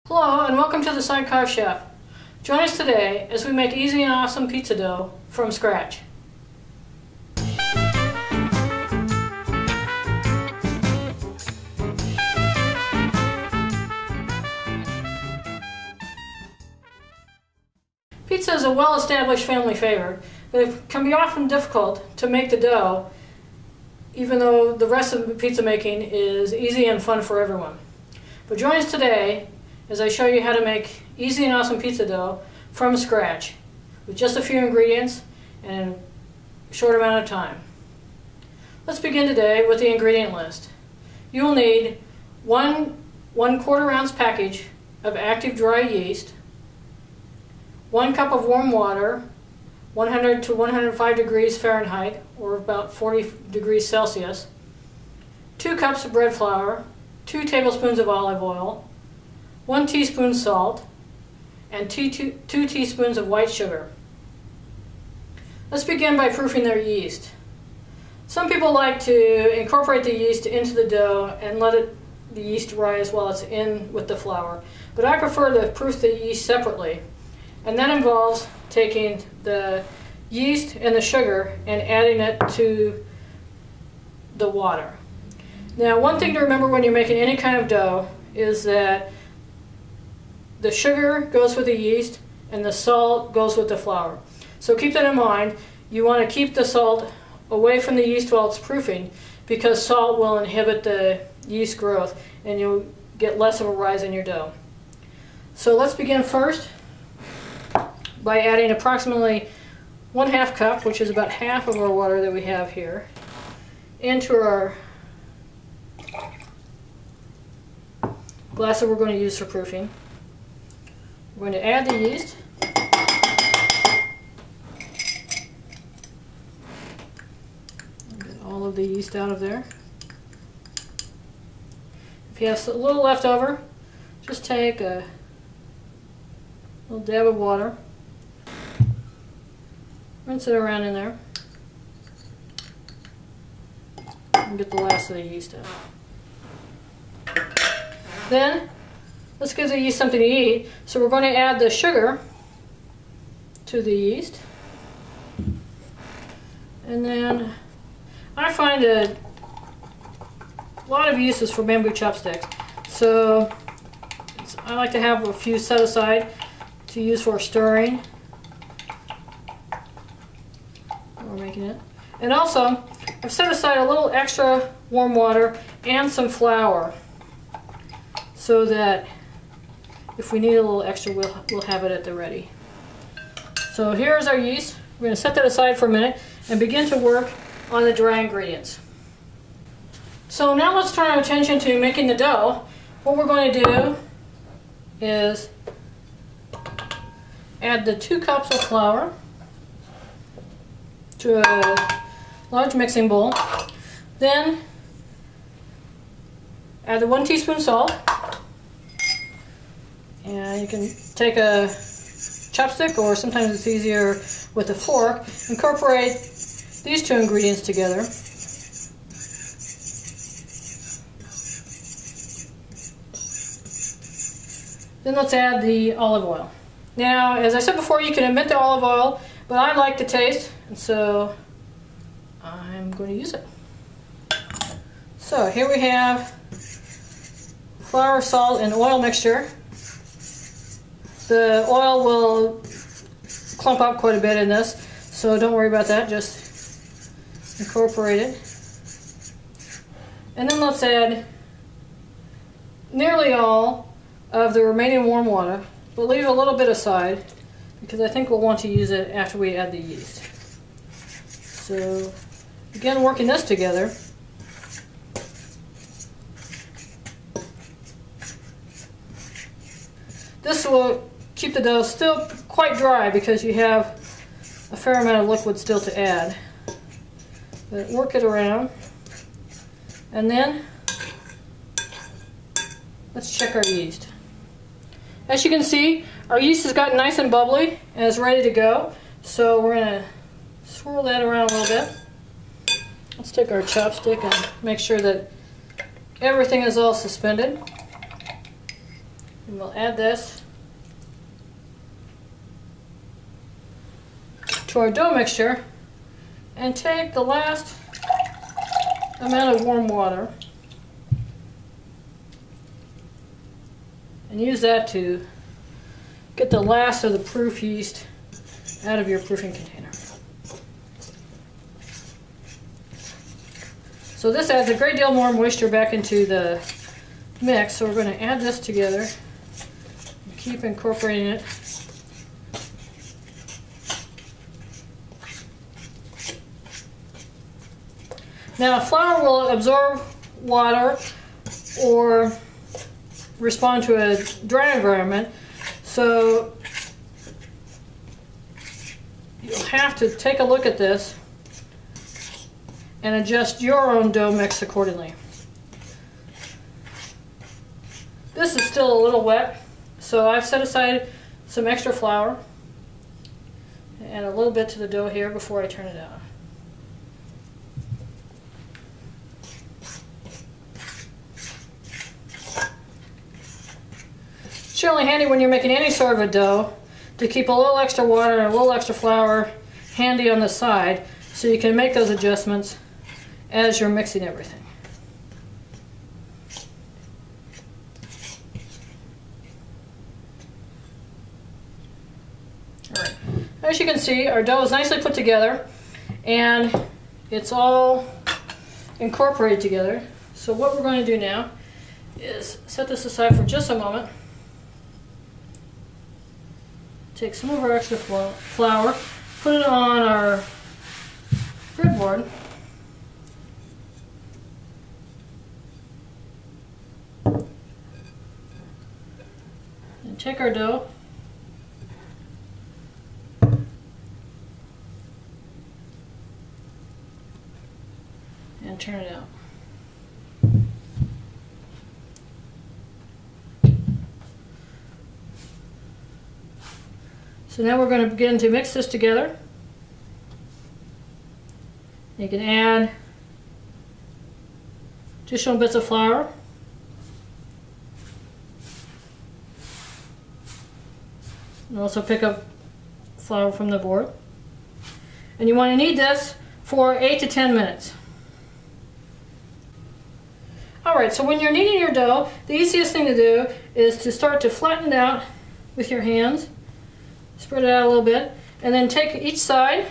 Hello and welcome to the Sidecar Chef. Join us today as we make easy and awesome pizza dough from scratch. Pizza is a well-established family favorite, but it can be often difficult to make the dough, even though the rest of the pizza making is easy and fun for everyone. But join us today as I show you how to make easy and awesome pizza dough from scratch with just a few ingredients and in a short amount of time. Let's begin today with the ingredient list. You will need one 1/4 ounce package of active dry yeast, 1 cup of warm water, 100 to 105 degrees Fahrenheit or about 40 degrees Celsius, 2 cups of bread flour, 2 tablespoons of olive oil, 1 teaspoon salt, and 2 teaspoons of white sugar. Let's begin by proofing their yeast. Some people like to incorporate the yeast into the dough and let the yeast rise while it's in with the flour. But I prefer to proof the yeast separately. And that involves taking the yeast and the sugar and adding it to the water. Now, one thing to remember when you're making any kind of dough is that the sugar goes with the yeast and the salt goes with the flour. So keep that in mind. You want to keep the salt away from the yeast while it's proofing because salt will inhibit the yeast growth and you'll get less of a rise in your dough. So let's begin first by adding approximately 1/2 cup, which is about half of our water that we have here, into our glass that we're going to use for proofing. We're going to add the yeast. Get all of the yeast out of there. If you have a little left over, just take a little dab of water, rinse it around in there, and get the last of the yeast out. Then let's give the yeast something to eat. So we're going to add the sugar to the yeast. And then I find a lot of uses for bamboo chopsticks. So I like to have a few set aside to use for stirring or making it. And also, I've set aside a little extra warm water and some flour so that if we need a little extra, we'll have it at the ready. So here's our yeast. We're going to set that aside for a minute and begin to work on the dry ingredients. So now let's turn our attention to making the dough. What we're going to do is add the 2 cups of flour to a large mixing bowl. Then add the 1 teaspoon salt. And you can take a chopstick, or sometimes it's easier with a fork. Incorporate these 2 ingredients together. Then let's add the olive oil. Now, as I said before, you can omit the olive oil, but I like the taste, and so I'm going to use it. So here we have flour, salt, and oil mixture. The oil will clump up quite a bit in this, so don't worry about that, just incorporate it. And then let's add nearly all of the remaining warm water, but leave a little bit aside because I think we'll want to use it after we add the yeast. So again, working this together. This will keep the dough still quite dry because you have a fair amount of liquid still to add. But work it around. And then let's check our yeast. As you can see, our yeast has gotten nice and bubbly and is ready to go. So we're going to swirl that around a little bit. Let's take our chopstick and make sure that everything is all suspended. And we'll add this to our dough mixture and take the last amount of warm water and use that to get the last of the proof yeast out of your proofing container. So this adds a great deal more moisture back into the mix, so we're going to add this together and keep incorporating it. Now flour will absorb water or respond to a dry environment, so you'll have to take a look at this and adjust your own dough mix accordingly. This is still a little wet, so I've set aside some extra flour and add a little bit to the dough here before I turn it out. It's generally handy when you're making any sort of a dough to keep a little extra water and a little extra flour handy on the side so you can make those adjustments as you're mixing everything. Alright. As you can see, our dough is nicely put together and it's all incorporated together. So what we're going to do now is set this aside for just a moment. Take some of our extra flour, put it on our breadboard, and take our dough and turn it out. So now we're going to begin to mix this together. You can add additional bits of flour. And also pick up flour from the board. And you want to knead this for 8 to 10 minutes. Alright, so when you're kneading your dough, the easiest thing to do is to start to flatten it out with your hands. Spread it out a little bit, and then take each side,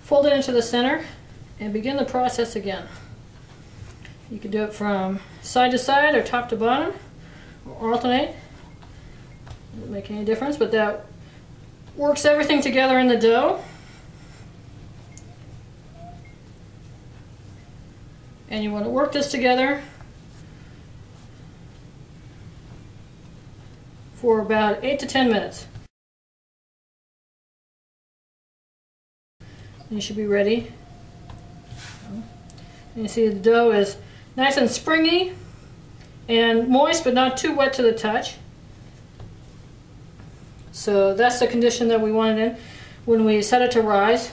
fold it into the center, and begin the process again. You can do it from side to side or top to bottom, or alternate. Doesn't make any difference, but that works everything together in the dough. And you want to work this together for about 8 to 10 minutes. You should be ready. And you see the dough is nice and springy and moist, but not too wet to the touch. So that's the condition that we want it in when we set it to rise.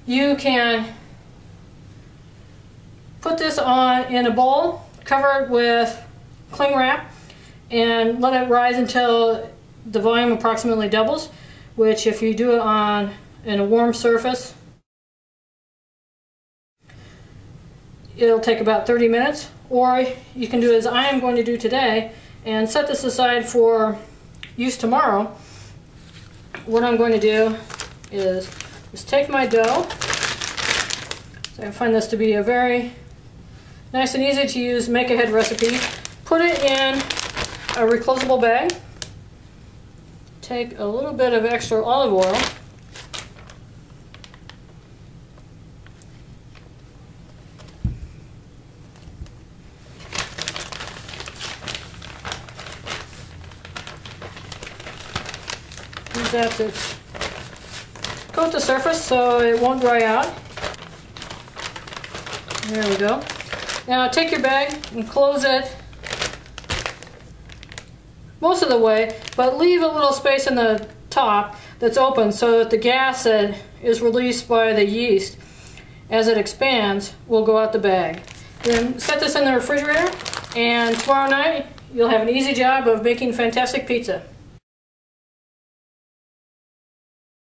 You can put this on in a bowl, cover it with cling wrap, and let it rise until the volume approximately doubles, which if you do it on in a warm surface, it'll take about 30 minutes. Or you can do as I am going to do today and set this aside for use tomorrow. What I'm going to do is just take my dough. So I find this to be a very nice and easy to use make-ahead recipe. Put it in a reclosable bag. Take a little bit of extra olive oil. Use that to coat the surface so it won't dry out. There we go. Now take your bag and close it most of the way, but leave a little space in the top that's open so that the gas that is released by the yeast as it expands will go out the bag. Then set this in the refrigerator, and tomorrow night you'll have an easy job of making fantastic pizza.